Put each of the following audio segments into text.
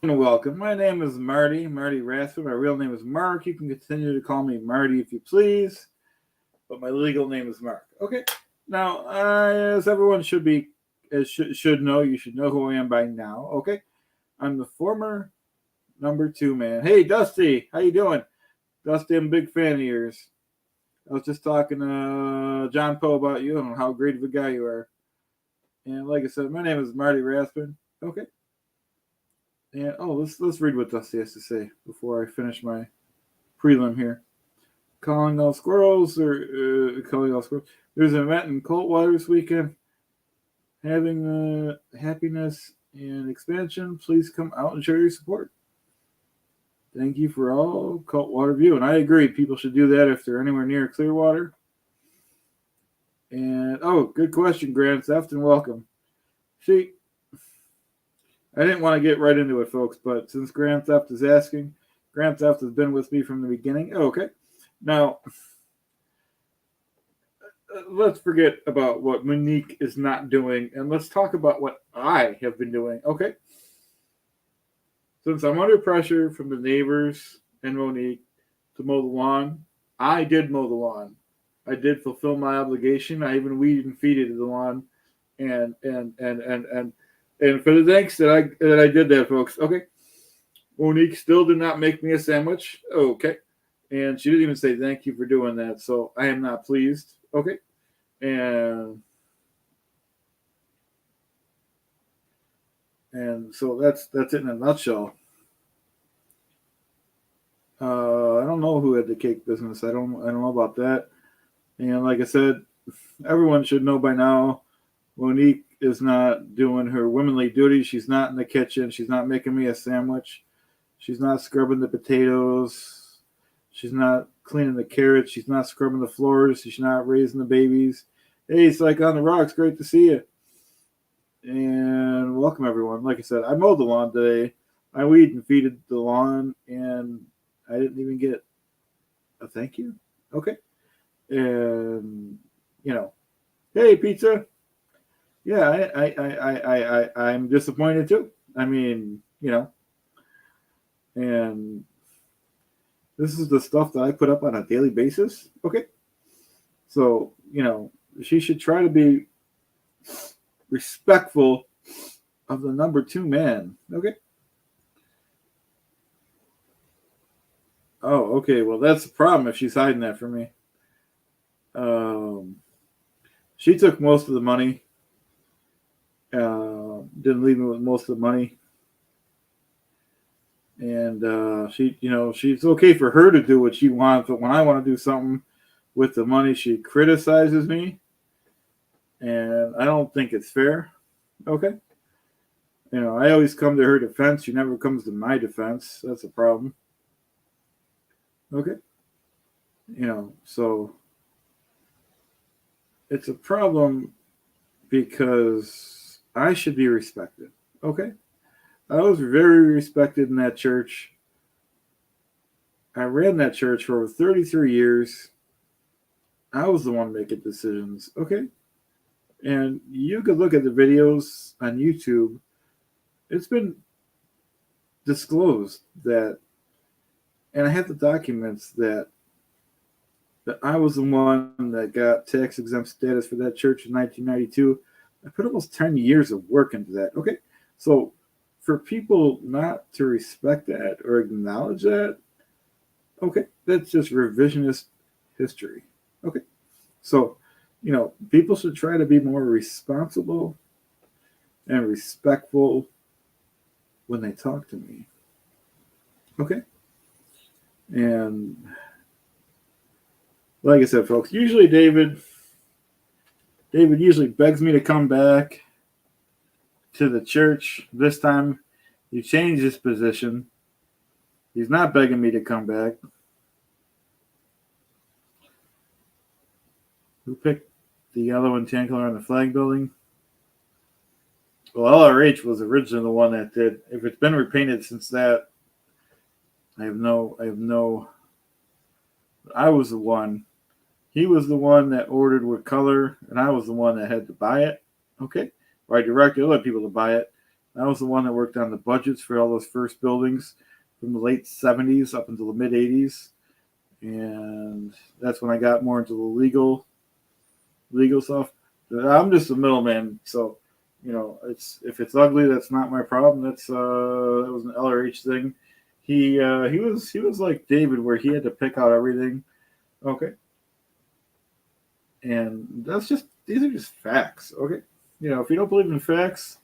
And welcome. My name is Marty Rathbun. My real name is Mark. You can continue to call me Marty if you please, but my legal name is Mark. Okay. Now, as everyone should know, you should know who I am by now. Okay. I'm the former number two man. Hey, Dusty, how you doing? Dusty, I'm a big fan of yours. I was just talking to John Poe about you and how great of a guy you are. And like I said, my name is Marty Rathbun. Okay. And let's read what Dusty has to say before I finish my prelim here. Calling all squirrels or calling all squirrels. There's an event in Coldwater this weekend. Having happiness and expansion. Please come out and show your support. Thank you for all Coldwater View, and I agree. People should do that if they're anywhere near Clearwater. And good question, Grand Theft, and welcome. See, I didn't want to get right into it, folks, but since Grand Theft is asking, Grand Theft has been with me from the beginning. Okay. Now, let's forget about what Monique is not doing and let's talk about what I have been doing. Okay. Since I'm under pressure from the neighbors and Monique to mow the lawn, I did mow the lawn. I did fulfill my obligation. I even weeded and feeded the lawn, and for the thanks that I did that, folks. Okay, Monique still did not make me a sandwich. Okay, and she didn't even say thank you for doing that. So I am not pleased. Okay, and so that's it in a nutshell. I don't know who had the cake business. I don't know about that. And like I said, everyone should know by now. Monique is not doing her womanly duty. She's not in the kitchen. She's not making me a sandwich. She's not scrubbing the potatoes. She's not cleaning the carrots. She's not scrubbing the floors. She's not raising the babies. Hey, it's like on the rocks. Great to see you. And welcome everyone. Like I said, I mowed the lawn today. I weed and feeded the lawn, and I didn't even get a thank you. Okay, and you know, hey pizza. Yeah, I'm disappointed too. I mean, and this is the stuff that I put up on a daily basis. Okay, so she should try to be respectful of the number two man. Okay. Oh, okay. Well, that's the problem if she's hiding that from me. Um, she took most of the money. Didn't leave me with most of the money, and she's okay for her to do what she wants, but when I want to do something with the money, she criticizes me, and I don't think it's fair. Okay, I always come to her defense. She never comes to my defense. That's a problem. Okay, so it's a problem because I should be respected. Okay, I was very respected in that church. I ran that church for over 33 years. I was the one making decisions. Okay, and you could look at the videos on YouTube. It's been disclosed that, and I have the documents that I was the one that got tax exempt status for that church in 1992. I put almost 10 years of work into that. Okay, so for people not to respect that or acknowledge that, okay, that's just revisionist history. Okay, so people should try to be more responsible and respectful when they talk to me. Okay. And like I said, folks, usually David usually begs me to come back to the church. This time he changed his position. He's not begging me to come back. Who picked the yellow and tan color on the flag building? Well, LRH was originally the one that did. If it's been repainted since that, I have no. I was the one. He was the one that ordered what color, and I was the one that had to buy it. Okay, or I directed other people to buy it. I was the one that worked on the budgets for all those first buildings from the late 70s up until the mid 80s. And that's when I got more into the legal stuff. I'm just a middleman, so it's if it's ugly, that's not my problem. That was an LRH thing. He was like David, where he had to pick out everything. Okay, and these are just facts. Okay, if you don't believe in facts,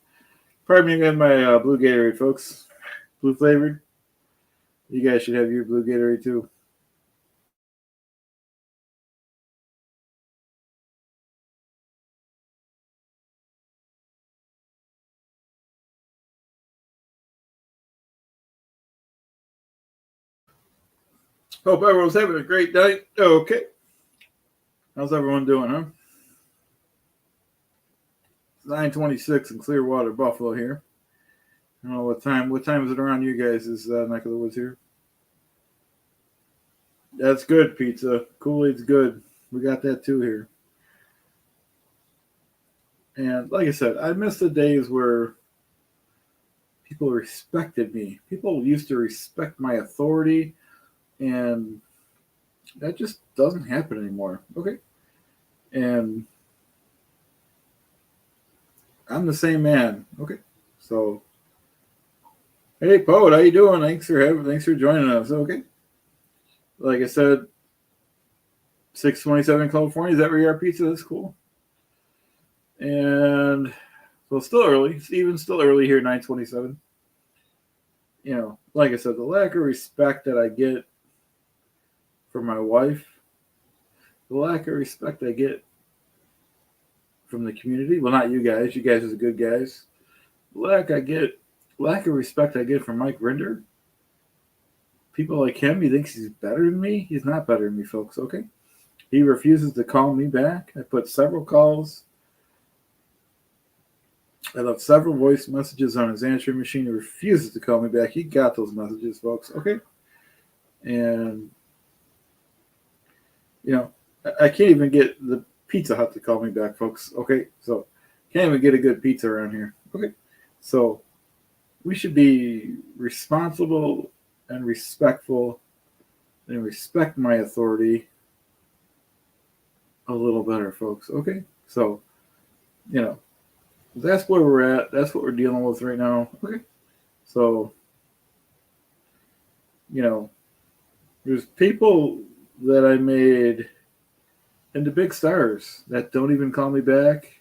pardon me again, my blue Gatorade, folks, blue flavored. You guys should have your blue Gatorade too. Hope everyone's having a great night. Okay. How's everyone doing, huh? 9:26 in Clearwater, Buffalo here. I don't know what time. What time is it around you guys' neck of the woods here? That's good, pizza. Kool-Aid's good. We got that too here. And like I said, I miss the days where people respected me. People used to respect my authority, and that just doesn't happen anymore. Okay. And I'm the same man. Okay. So, hey, Poet, how you doing? Thanks for joining us. Okay. Like I said, 627 California. Is that where you are, pizza? That's cool. And so still early. Even still early here, 9:27. Like I said, the lack of respect that I get from my wife, the lack of respect I get from the community. Well, not you guys. You guys are the good guys. Lack of respect I get from Mike Rinder. People like him, he thinks he's better than me. He's not better than me, folks. Okay. He refuses to call me back. I put several calls. I left several voice messages on his answering machine. He refuses to call me back. He got those messages, folks. Okay. And, I can't even get the Pizza Hut to call me back, folks. Okay. So, can't even get a good pizza around here. Okay. So, we should be responsible and respectful and respect my authority a little better, folks. Okay. So, that's where we're at. That's what we're dealing with right now. Okay. So, there's people that I made into big stars that don't even call me back.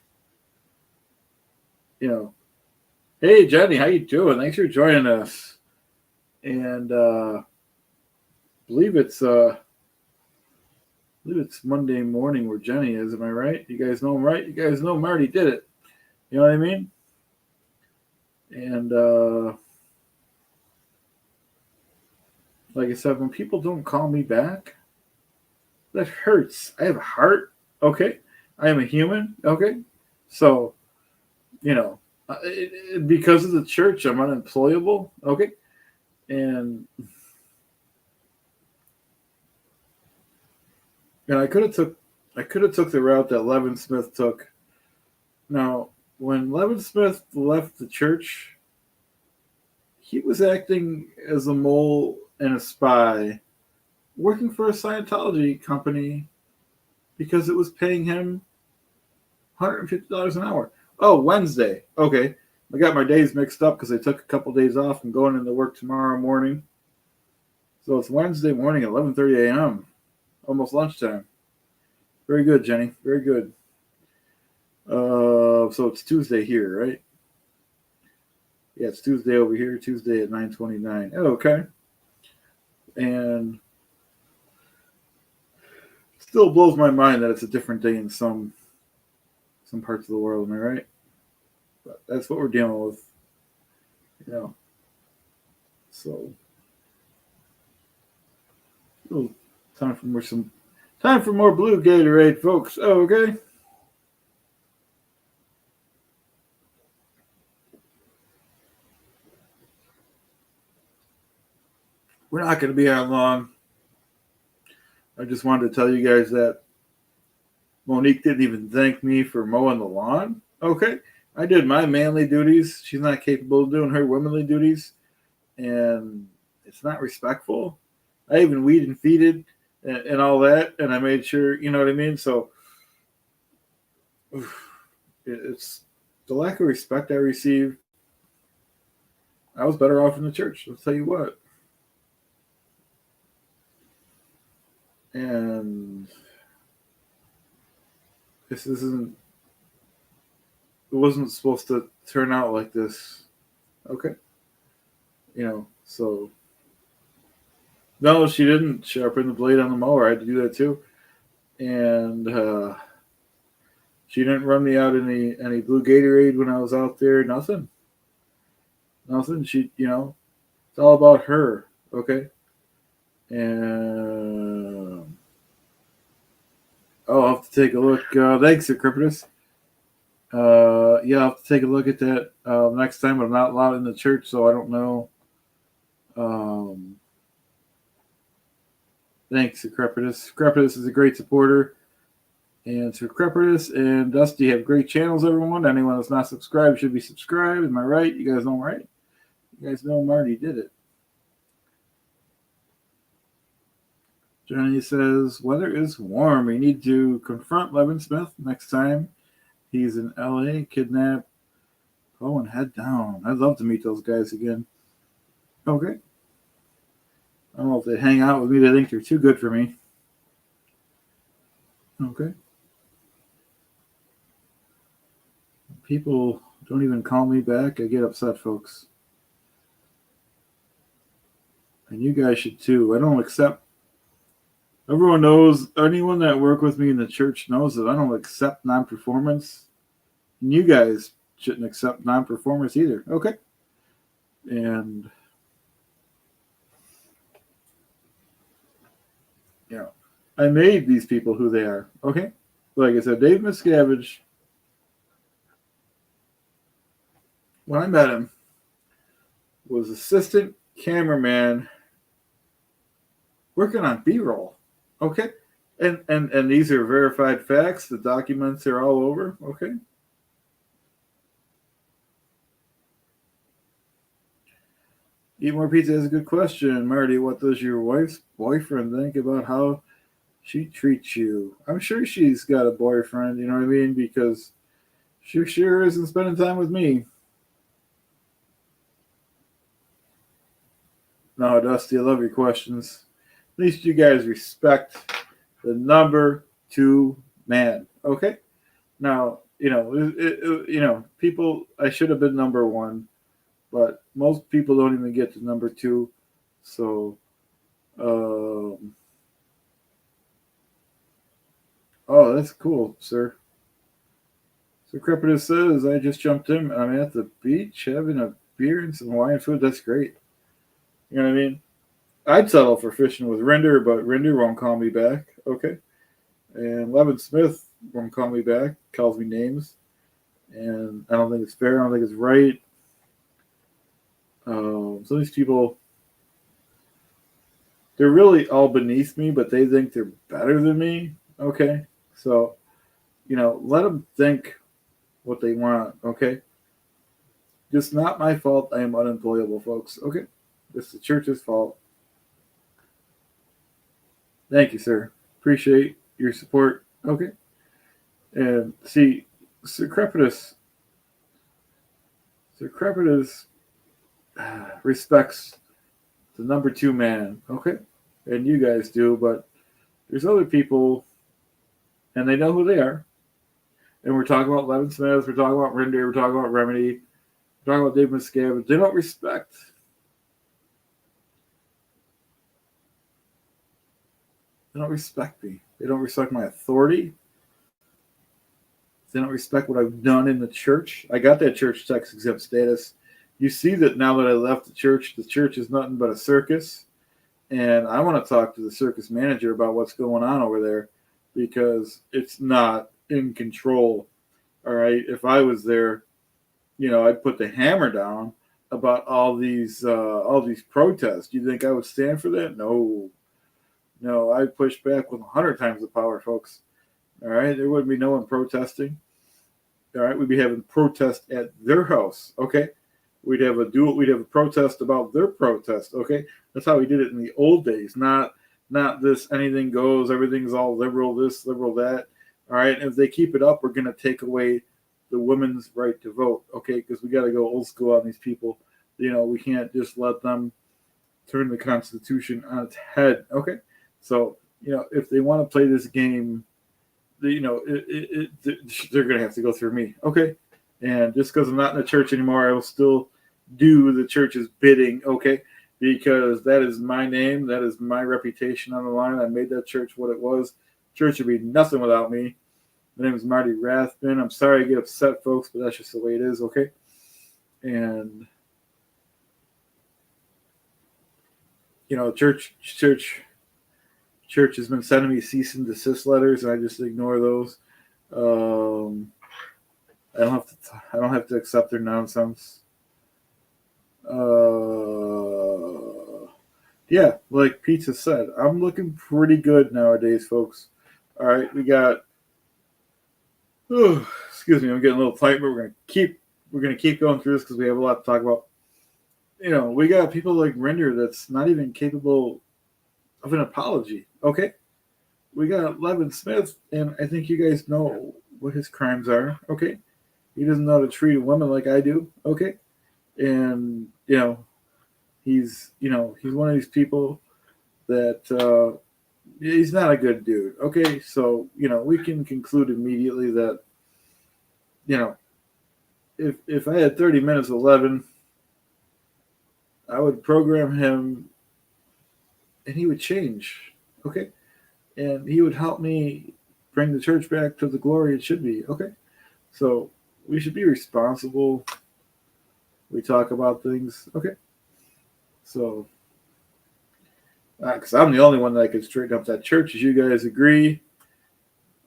Hey Jenny, how you doing? Thanks for joining us. And believe it's Monday morning where Jenny is. Am I right? You guys know him, right? You guys know Marty did it. You know what I mean? And like I said, when people don't call me back, that hurts. I have a heart. Okay. I am a human. Okay. So, because of the church, I'm unemployable. Okay. And I could have took the route that Levin Smith took. Now, when Levin Smith left the church, he was acting as a mole and a spy, working for a Scientology company because it was paying him $150 an hour. Oh, Wednesday. Okay. I got my days mixed up because I took a couple days off and going into work tomorrow morning. So it's Wednesday morning at 11:30 a.m. Almost lunchtime. Very good, Jenny. Very good. So it's Tuesday here, right? Yeah, it's Tuesday over here. Tuesday at 9:29. Oh, okay. And still blows my mind that it's a different day in some parts of the world. Am I right? But that's what we're dealing with. So time for more blue Gatorade, folks. Oh, okay. We're not going to be on long. I just wanted to tell you guys that Monique didn't even thank me for mowing the lawn. Okay. I did my manly duties. She's not capable of doing her womanly duties, and it's not respectful. I even weed and feeded and all that, and I made sure, you know what I mean? So it's the lack of respect I received. I was better off in the church. I'll tell you what. And this isn't. It wasn't supposed to turn out like this. Okay, So no, she didn't sharpen the blade on the mower. I had to do that too, and she didn't run me out any blue Gatorade when I was out there. Nothing. She, it's all about her. Okay, and I'll have to take a look. Thanks, Ecriptus. Yeah, I'll have to take a look at that next time. I'm not allowed in the church, so I don't know. Thanks, Ecriptus. Ecriptus is a great supporter. And to Ecriptus and Dusty have great channels, everyone. Anyone that's not subscribed should be subscribed. Am I right? You guys know, right? You guys know Marty did it. Johnny says, weather is warm. We need to confront Levin Smith next time he's in LA, kidnap, and head down. I'd love to meet those guys again. Okay. I don't know if they hang out with me. They think they're too good for me. Okay. People don't even call me back. I get upset, folks. And you guys should too. I don't accept. Everyone knows, anyone that work with me in the church knows that I don't accept non-performance. And you guys shouldn't accept non-performance either. Okay. And, I made these people who they are. Okay. Like I said, Dave Miscavige, when I met him, was assistant cameraman working on B-roll. Okay. And these are verified facts. The documents are all over. Okay. Eat More Pizza has a good question. Marty, what does your wife's boyfriend think about how she treats you? I'm sure she's got a boyfriend, you know what I mean? Because she sure isn't spending time with me. No, Dusty, I love your questions. At least you guys respect the number 2 man. Okay? Now, people, I should have been number 1, but most people don't even get to number 2. So, oh, that's cool, sir. So Crepitus says, I just jumped in. I'm at the beach having a beer and some Hawaiian food. That's great. You know what I mean? I'd settle for fishing with Rinder, but Rinder won't call me back. Okay. And Levin Smith won't call me back, calls me names. And I don't think it's fair. I don't think it's right. So these people, they're really all beneath me, but they think they're better than me. Okay. So, let them think what they want. Okay. Just not my fault. I am unemployable, folks. Okay. It's the church's fault. Thank you, sir. Appreciate your support. Okay. And see, Sir Crepitus respects the number 2 man. Okay. And you guys do, but there's other people, and they know who they are. And we're talking about Levin Smith, we're talking about Rinder, we're talking about Remedy, we're talking about Dave Miscavige. They don't respect. They don't respect me. They don't respect my authority. They don't respect what I've done in the church. I got that church tax exempt status. You see that now that I left the church is nothing but a circus. And I want to talk to the circus manager about what's going on over there, because it's not in control. All right. If I was there, I'd put the hammer down about all these protests. You think I would stand for that? No, I'd push back with 100 times the power, folks. All right. There wouldn't be no one protesting. All right, we'd be having protest at their house. Okay, we'd have a protest about their protest. Okay, that's how we did it in the old days. Not this anything goes, everything's all liberal, this liberal that. All right, and if they keep it up, we're going to take away the women's right to vote. Okay, because we got to go old school on these people. We can't just let them turn the Constitution on its head. Okay, so if they want to play this game, they're going to have to go through me. Okay, and just because I'm not in the church anymore, I will still do the church's bidding. Okay, because that is my name, that is my reputation on the line. I made that church what it was. Church would be nothing without me. My name is Marty Rathbun. I'm sorry I get upset, folks, but that's just the way it is. Okay, and church has been sending me cease and desist letters, and I just ignore those. I don't have to accept their nonsense. Yeah, like Pizza said, I'm looking pretty good nowadays, folks. All right, we got. Excuse me, I'm getting a little tight, but we're gonna keep going through this because we have a lot to talk about. We got people like Rinder that's not even capable of an apology. Okay, we got Levin Smith, and I think you guys know what his crimes are. Okay, he doesn't know how to treat a woman like I do. Okay, and he's one of these people that he's not a good dude. Okay, so we can conclude immediately that if I had 30 minutes with Levin, I would program him and he would change. Okay, and he would help me bring the church back to the glory it should be. Okay, so we should be responsible. We talk about things. Okay, so because I'm the only one that can straighten up that church, as you guys agree,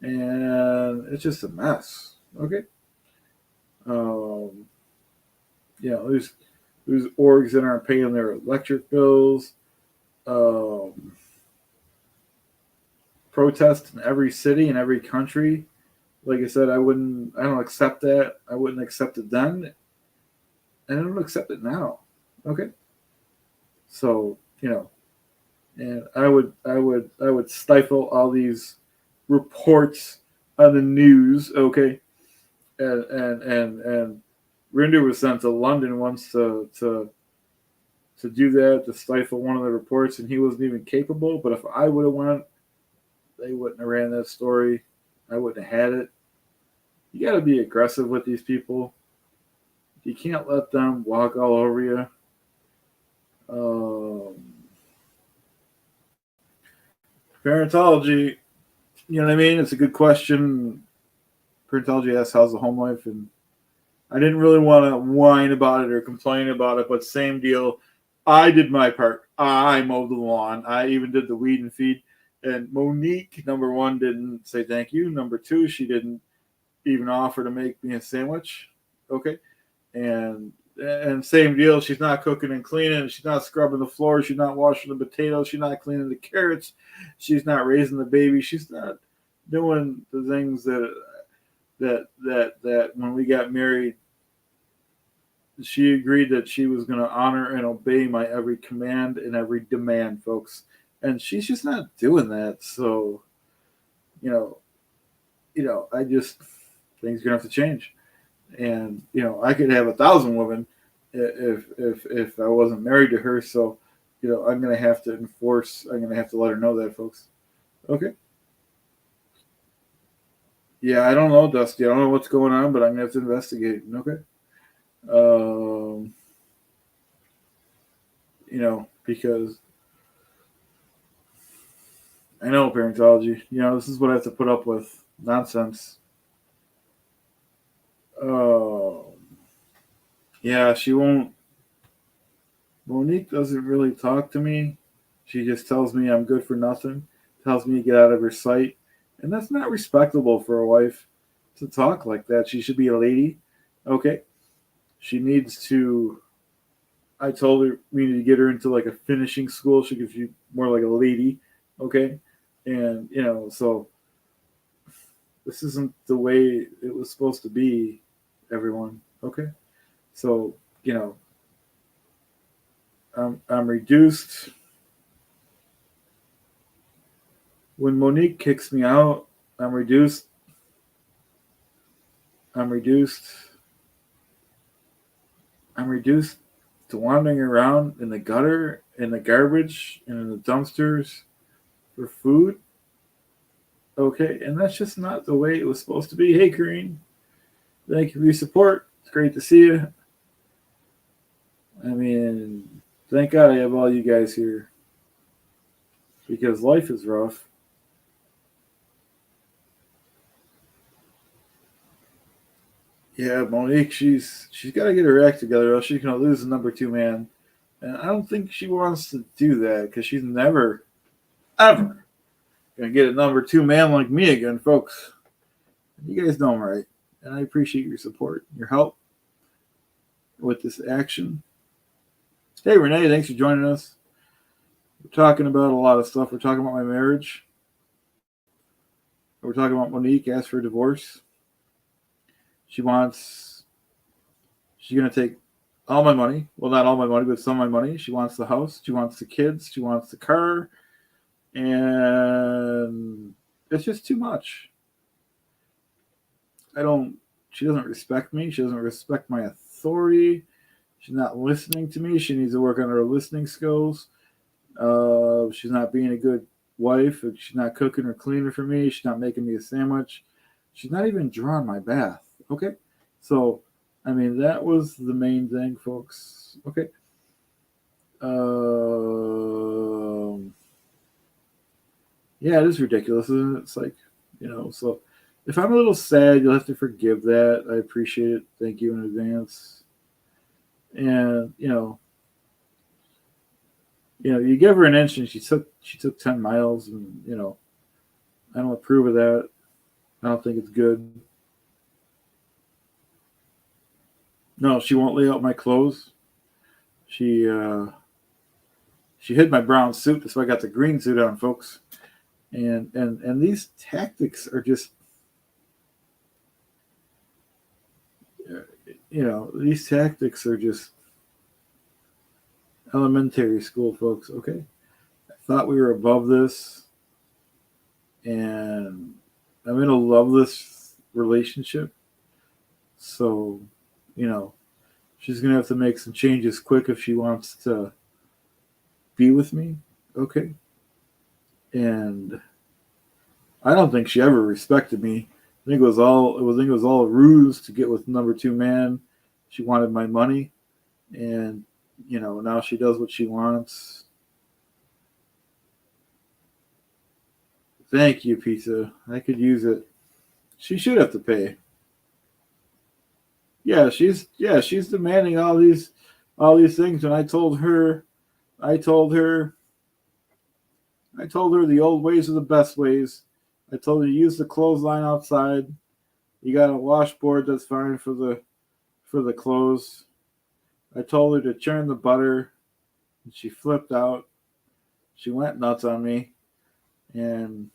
and it's just a mess. Okay, there's orgs that aren't paying their electric bills. Protest in every city in every country. Like I said, I don't accept that. I wouldn't accept it then, and I don't accept it now. Okay, so and I would stifle all these reports on the news. Okay, and Rinder was sent to London once to do that, to stifle one of the reports, and he wasn't even capable. But if I would have went, they wouldn't have ran that story. I wouldn't have had it. You got to be aggressive with these people. You can't let them walk all over you. Parentology, you know what I mean? It's a good question. Parentology asks, how's the home life? And I didn't really want to whine about it or complain about it, but same deal. I did my part. I mowed the lawn. I even did the weed and feed. And Monique, number one, didn't say thank you. Number two, she didn't even offer to make me a sandwich. Okay. And same deal. She's not cooking and cleaning. She's not scrubbing the floor. She's not washing the potatoes. She's not cleaning the carrots. She's not raising the baby. She's not doing the things that when we got married, she agreed that she was going to honor and obey my every command and every demand, folks. And she's just not doing that. So, I just, things are going to have to change. And, I could have 1,000 women if I wasn't married to her. So, I'm going to have to I'm going to have to let her know that, folks. Okay. Yeah, I don't know, Dusty. I don't know what's going on, but I'm going to have to investigate. Okay. Because I know parentology. This is what I have to put up with. Nonsense. Yeah, she won't. Monique doesn't really talk to me. She just tells me I'm good for nothing. Tells me to get out of her sight. And that's not respectable for a wife to talk like that. She should be a lady. Okay. She needs to. I told her we need to get her into like a finishing school. She could be more like a lady. Okay. And, so This isn't the way it was supposed to be, everyone. Okay? So, I'm reduced. When Monique kicks me out, I'm reduced. I'm reduced. I'm reduced to wandering around in the gutter, in the garbage, and in the dumpsters for food. Okay, and that's just not the way it was supposed to be. Hey, Kareen, thank you for your support. It's great to see you. I mean, thank God I have all you guys here because life is rough. Yeah, Monique, she's got to get her act together, or else she's gonna lose the number 2 man. And I don't think she wants to do that because she's never, ever gonna get a number 2 man like me again, folks. You guys know I'm right, and I appreciate your support, your help with this action. Hey, Renee, thanks for joining us. We're talking about a lot of stuff. We're talking about my marriage. We're talking about Monique asked for a divorce. She's going to take all my money. Well, not all my money, but some of my money. She wants the house. She wants the kids. She wants the car. And it's just too much. She doesn't respect me. She doesn't respect my authority. She's not listening to me. She needs to work on her listening skills. She's not being a good wife. She's not cooking or cleaning for me. She's not making me a sandwich. She's not even drawing my bath. Okay? So, I mean, that was the main thing, folks. Okay? Yeah, it is ridiculous, isn't it? It's like, so if I'm a little sad, you'll have to forgive that. I appreciate it. Thank you in advance. And, you give her an inch and she took 10 miles and, I don't approve of that. I don't think it's good. No, she won't lay out my clothes. She hid my brown suit, that's why I got the green suit on, folks. And these tactics are just, these tactics are just elementary school, folks. Okay, I thought we were above this, and I'm in a loveless relationship. So, she's gonna have to make some changes quick if she wants to be with me. Okay, and I don't think she ever respected me. I think it was all a ruse to get with number 2 man. She wanted my money, and now she does what she wants. Thank you, pizza. I could use it. She should have to pay. Yeah, she's demanding all these things, and I told her the old ways are the best ways. I told her to use the clothesline outside. You got a washboard that's fine for the clothes. I told her to churn the butter, and she flipped out. She went nuts on me, and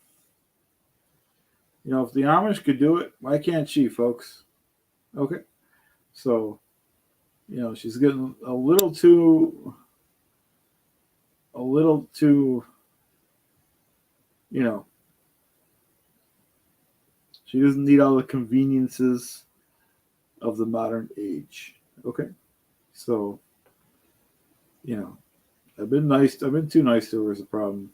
if the Amish could do it, why can't she, folks? Okay, so she's getting a little too. She doesn't need all the conveniences of the modern age. Okay, so I've been nice. I've been too nice to her is a problem.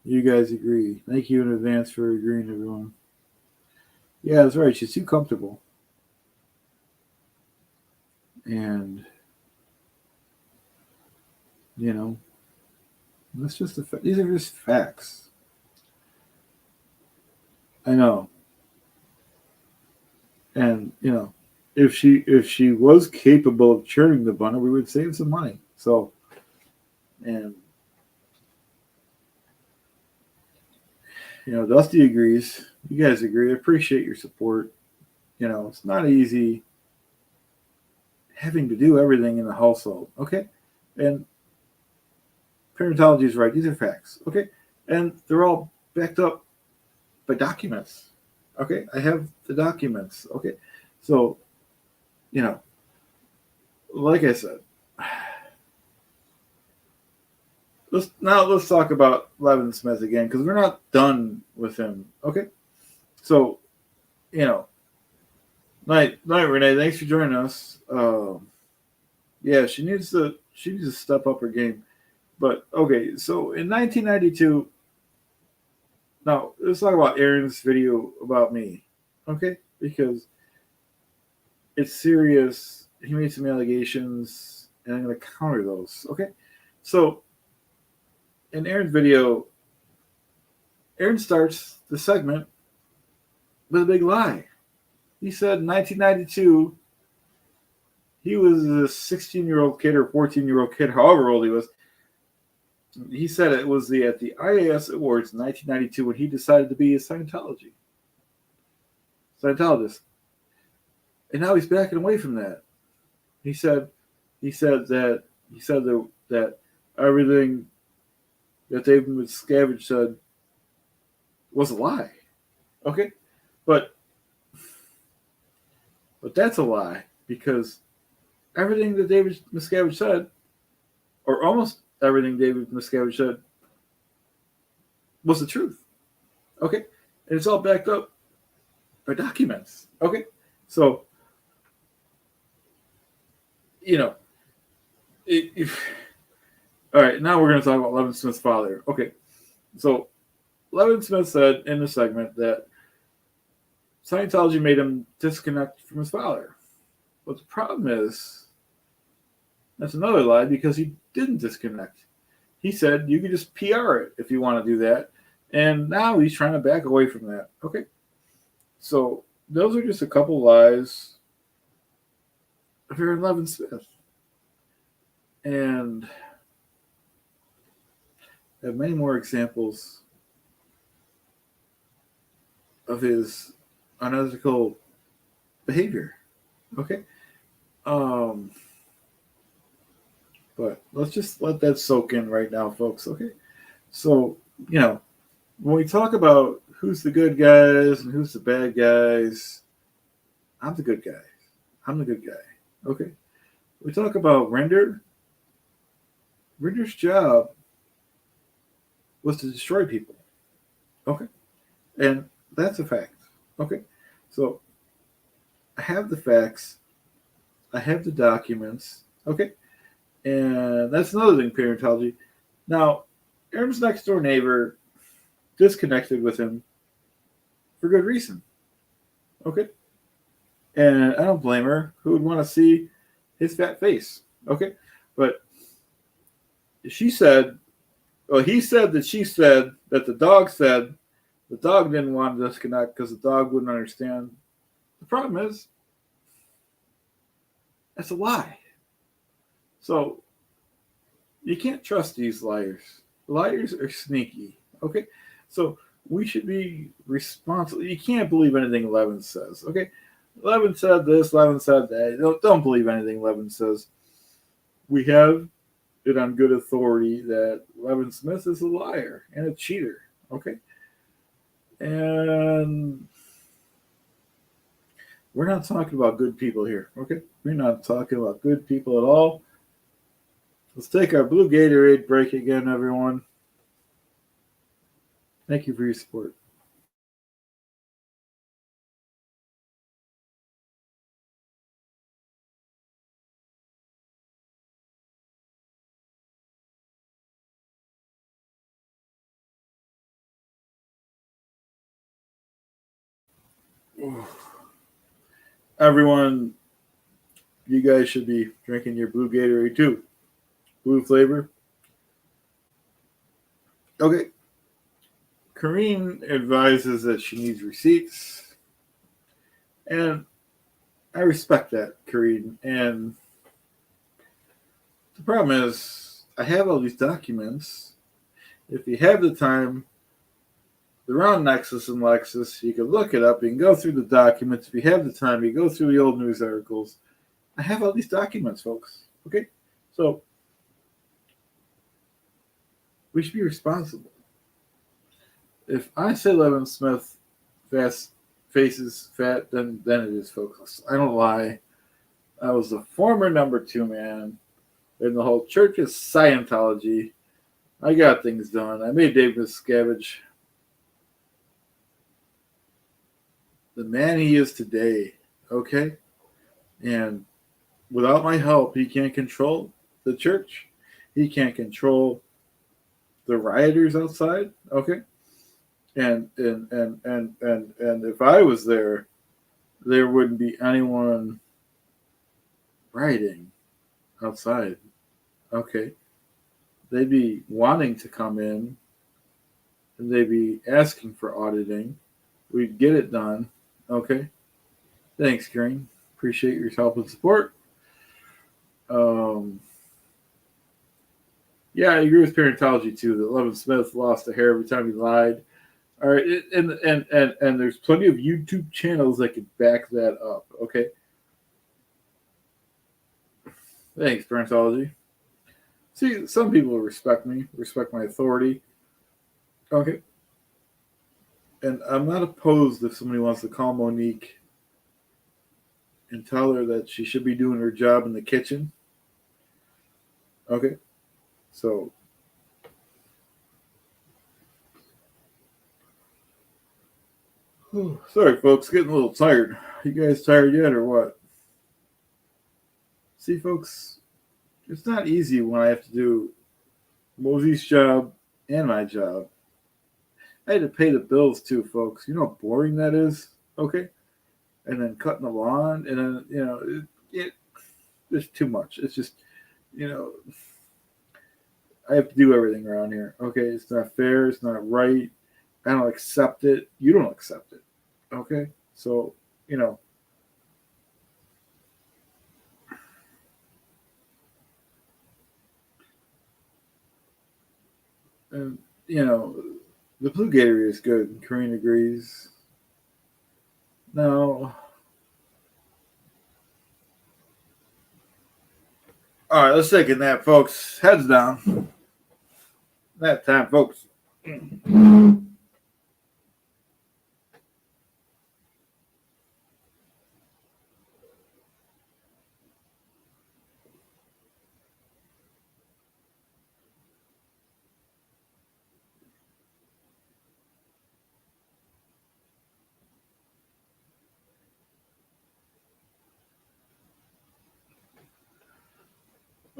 You guys agree. Thank you in advance for agreeing, everyone. Yeah, that's right. She's too comfortable. And, that's just these are just facts. I know. And, if she was capable of churning the butter, we would save some money. So, and Dusty agrees. You guys agree. I appreciate your support. It's not easy having to do everything in the household. Okay, and Parentology is right. These are facts. Okay. And they're all backed up by documents. Okay. I have the documents. Okay. So, like I said, let's talk about Levin Smith again, because we're not done with him. Okay. So, night, Renee. Thanks for joining us. Yeah, she needs to step up her game. But okay, so in 1992, now let's talk about Aaron's video about me, okay? Because it's serious. He made some allegations, and I'm going to counter those, okay? So in Aaron's video, Aaron starts the segment with a big lie. He said in 1992, he was a 16-year-old kid or 14-year-old kid, however old he was. He said it was at the IAS Awards in 1992 when he decided to be a Scientologist. And now he's backing away from that. He said that everything that David Miscavige said was a lie. Okay? But that's a lie, because everything that David Miscavige said, or almost everything David Miscavige said, was the truth. Okay? And it's all backed up by documents. Okay? So, all right, now we're going to talk about Levin Smith's father. Okay. So, Levin Smith said in the segment that Scientology made him disconnect from his father. But the problem is, that's another lie, because he didn't disconnect. He said you could just PR it if you want to do that. And now he's trying to back away from that. Okay. So those are just a couple lies of Aaron Levin Smith. And I have many more examples of his unethical behavior. Okay. But let's just let that soak in right now, folks. Okay. So, when we talk about who's the good guys and who's the bad guys, I'm the good guy. I'm the good guy. Okay. We talk about Rinder. Rinder's job was to destroy people. Okay. And that's a fact. Okay. So I have the facts. I have the documents. Okay. And that's another thing, parentology. Now, Aaron's next door neighbor disconnected with him for good reason. Okay? And I don't blame her. Who would want to see his fat face? Okay? But he said that the dog didn't want to disconnect because the dog wouldn't understand. The problem is, that's a lie. So, you can't trust these liars. Liars are sneaky, okay? So, we should be responsible. You can't believe anything Levin says, okay? Levin said this, Levin said that. Don't believe anything Levin says. We have it on good authority that Levin Smith is a liar and a cheater, okay? And we're not talking about good people here, okay? We're not talking about good people at all. Let's take our blue Gatorade break again, everyone. Thank you for your support. Everyone, you guys should be drinking your blue Gatorade too. Blue flavor. Okay. Karine advises that she needs receipts. And I respect that, Karine. And the problem is, I have all these documents. If you have the time, they're on Nexus and Lexus. You can look it up. You can go through the documents. If you have the time, you go through the old news articles. I have all these documents, folks. Okay? So, We should be responsible. If I say Levin Smith fast faces fat, then it is, folks. I don't lie. I was the former number 2 man in the whole Church of Scientology. I got things done. I made Dave Miscavige the man he is today. Okay? And without my help, he can't control the church. He can't control the rioters outside. Okay? And if I was there wouldn't be anyone rioting outside. Okay? They'd be wanting to come in and they'd be asking for auditing. We'd get it done. Okay? Thanks, Green. Appreciate your help and support. Yeah, I agree with parentology too. That Levin Smith lost a hair every time he lied. All right, and there's plenty of YouTube channels that could back that up. Okay. Thanks, parentology. See, some people respect me, respect my authority. Okay. And I'm not opposed if somebody wants to call Monique and tell her that she should be doing her job in the kitchen. Okay. So, sorry, folks, getting a little tired. You guys tired yet or what? See, folks, it's not easy when I have to do Mosey's job and my job. I had to pay the bills too, folks. You know how boring that is? Okay. And then cutting the lawn, and then, it's too much. It's just, I have to do everything around here. Okay, it's not fair. It's not right. I don't accept it. You don't accept it. Okay, so and the Blue Gator is good. And Kareen agrees. No. All right, let's take a nap, folks. Heads down. Nap time, folks.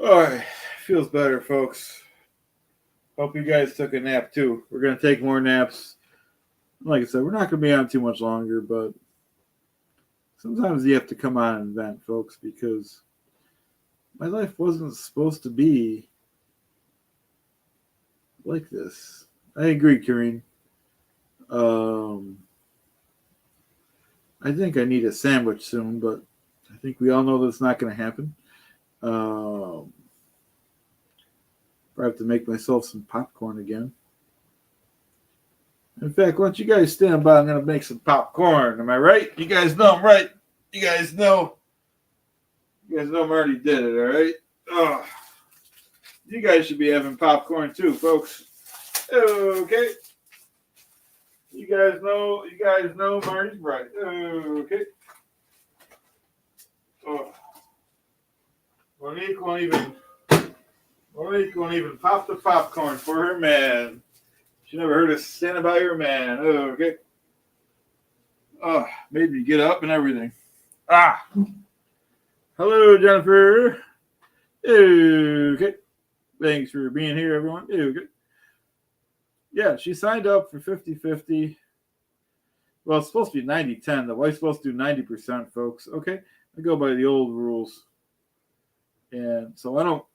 All right, feels better, folks. Hope you guys took a nap too. We're gonna take more naps. Like I said, we're not gonna be on too much longer, but sometimes you have to come on and vent, folks, because my life wasn't supposed to be like this. I agree, Kareen. I think I need a sandwich soon, but I think we all know that's not going to happen. I have to make myself some popcorn again. In fact, why don't you guys stand by? I'm going to make some popcorn. Am I right? You guys know I'm right. You guys know Marty did it, all right? Oh, you guys should be having popcorn too, folks. Okay. You guys know Marty's right. Okay. Oh. Monique won't even pop the popcorn for her man. She never heard us stand by her man. Okay. Oh, made me get up and everything. Hello, Jennifer. Okay. Thanks for being here, everyone. Okay. Yeah, she signed up for 50-50. Well, it's supposed to be 90-10. The wife's supposed to do 90%, folks. Okay? I go by the old rules. And so I don't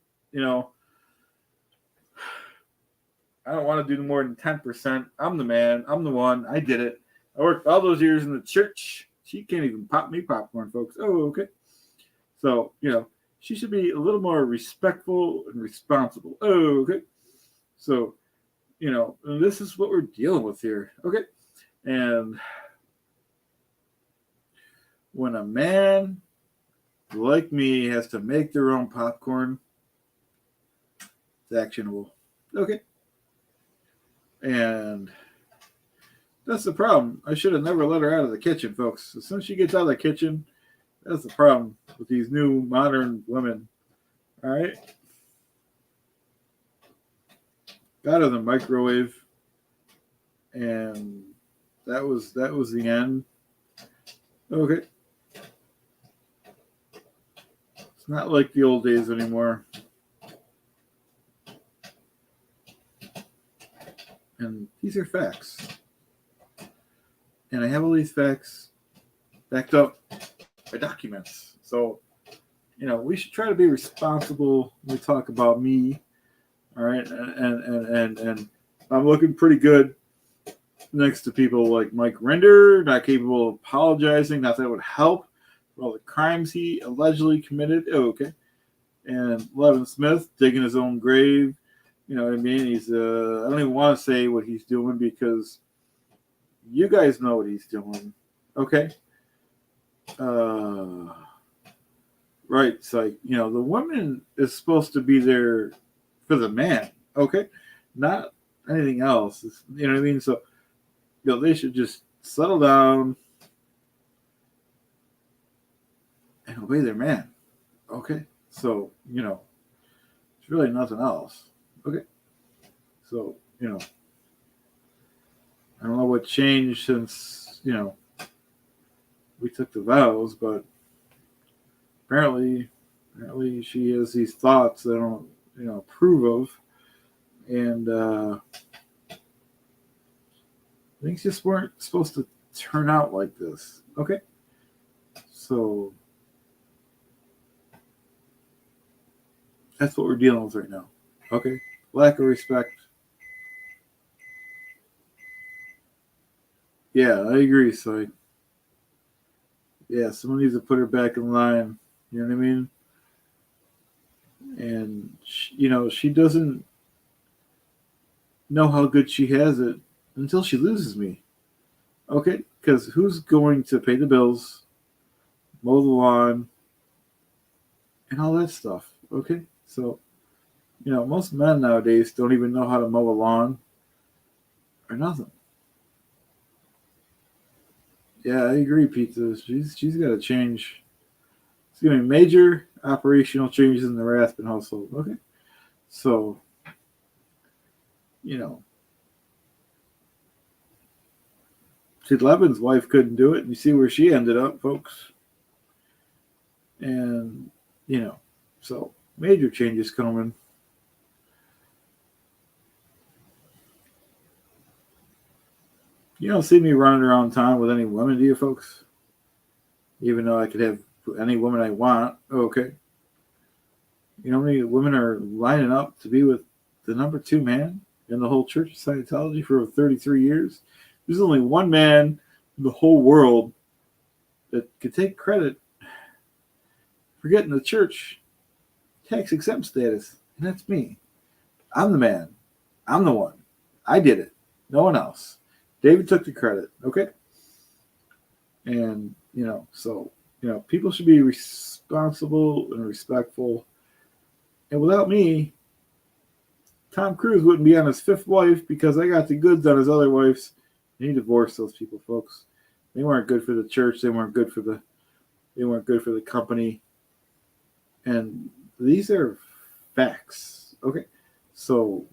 want to do more than 10%. I'm the man. I'm the one. I did it. I worked all those years in the church. She can't even pop me popcorn, folks. Oh, okay. So, she should be a little more respectful and responsible. Oh, okay. So, this is what we're dealing with here. Okay. And when a man like me has to make their own popcorn, it's actionable. Okay. And that's the problem. I should have never let her out of the kitchen, folks. As soon as she gets out of the kitchen, that's the problem with these new modern women. All right? Got her in the microwave, and that was the end. Okay. It's not like the old days anymore. And these are facts. And I have all these facts backed up by documents. So, we should try to be responsible when we talk about me. All right. And I'm looking pretty good next to people like Mike Rinder, not capable of apologizing. Not that it would help for all the crimes he allegedly committed. Oh, okay. And Levin Smith digging his own grave. You know what I mean? He's, I don't even want to say what he's doing because you guys know what he's doing. Okay? Right. It's like, the woman is supposed to be there for the man. Okay? Not anything else. You know what I mean? So, they should just settle down and obey their man. Okay? So, it's really nothing else. Okay? So, I don't know what changed since, we took the vows, but apparently she has these thoughts that I don't, approve of. And things just weren't supposed to turn out like this. Okay? So that's what we're dealing with right now. Okay? Lack of respect. Yeah, I agree. So, someone needs to put her back in line. You know what I mean? And, she doesn't know how good she has it until she loses me. Okay? Because who's going to pay the bills, mow the lawn, and all that stuff? Okay? So, most men nowadays don't even know how to mow a lawn or nothing. Yeah, I agree, Pizza. She's got to change. It's going to be major operational changes in the Rathbun household. Okay? So, see, Levin's wife couldn't do it, and you see where she ended up, folks. And, so major changes coming. You don't see me running around town with any women, do you, folks? Even though I could have any woman I want. Okay. You know how many women are lining up to be with the number 2 man in the whole Church of Scientology for 33 years? There's only one man in the whole world that could take credit for getting the church tax exempt status, and that's me. I'm the man. I'm the one. I did it. No one else. David took the credit. Okay? And, so, people should be responsible and respectful. And without me, Tom Cruise wouldn't be on his 5th wife because I got the goods on his other wives. He divorced those people, folks. They weren't good for the church. They weren't good for the company. And these are facts. Okay? So,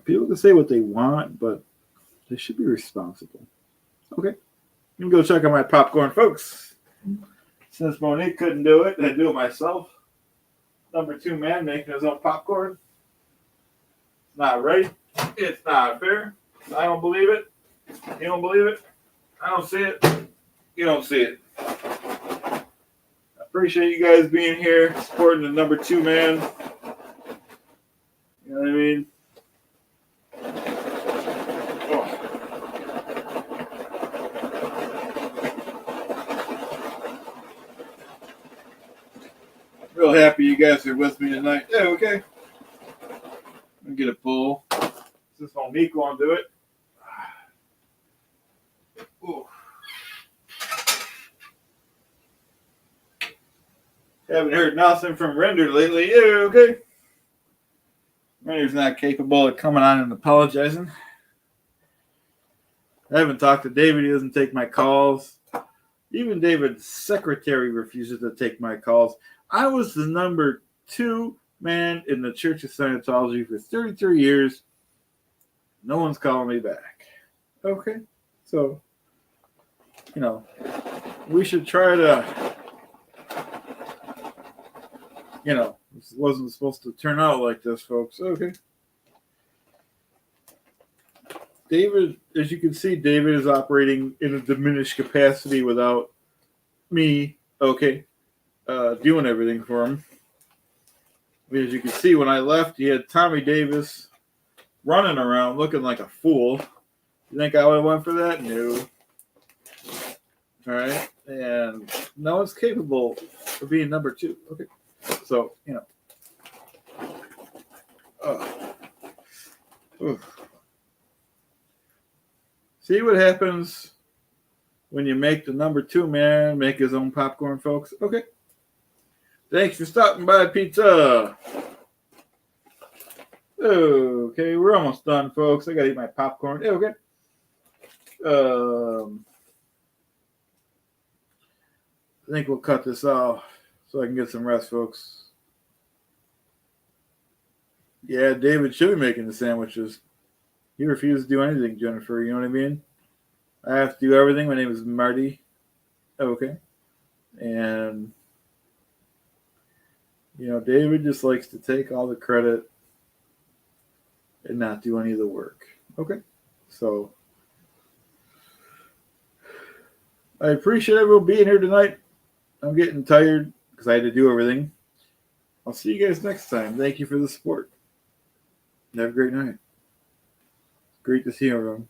people can say what they want, but they should be responsible. Okay? I'm going to go check on my popcorn, folks. Since Monique couldn't do it, I do it myself. Number 2 man making his own popcorn. It's not right. It's not fair. I don't believe it. You don't believe it? I don't see it. You don't see it. I appreciate you guys being here, supporting the number 2 man. You know what I mean? Real happy you guys are with me tonight. Yeah, okay. I'm going to get a pull. Since Monique won't do it. Ooh. Haven't heard nothing from Rinder lately. Yeah, okay. Rinder's not capable of coming on and apologizing. I haven't talked to David. He doesn't take my calls. Even David's secretary refuses to take my calls. I was the number 2 man in the Church of Scientology for 33 years. No one's calling me back. Okay? So, we should try to, this wasn't supposed to turn out like this, folks. Okay. David, as you can see, David is operating in a diminished capacity without me, doing everything for him. As you can see, when I left, he had Tommy Davis running around looking like a fool. You think I would have went for that? No. All right. And no one's capable of being number 2. Okay. So, See what happens when you make the number 2 man make his own popcorn, folks. Okay. Thanks for stopping by, Pizza. Okay, we're almost done, folks. I gotta eat my popcorn. Okay. I think we'll cut this off so I can get some rest, folks. Yeah, David should be making the sandwiches. He refused to do anything, Jennifer. You know what I mean? I have to do everything. My name is Marty. Okay. And, David just likes to take all the credit and not do any of the work. Okay. So, I appreciate everyone being here tonight. I'm getting tired because I had to do everything. I'll see you guys next time. Thank you for the support. Have a great night. Great to see everyone.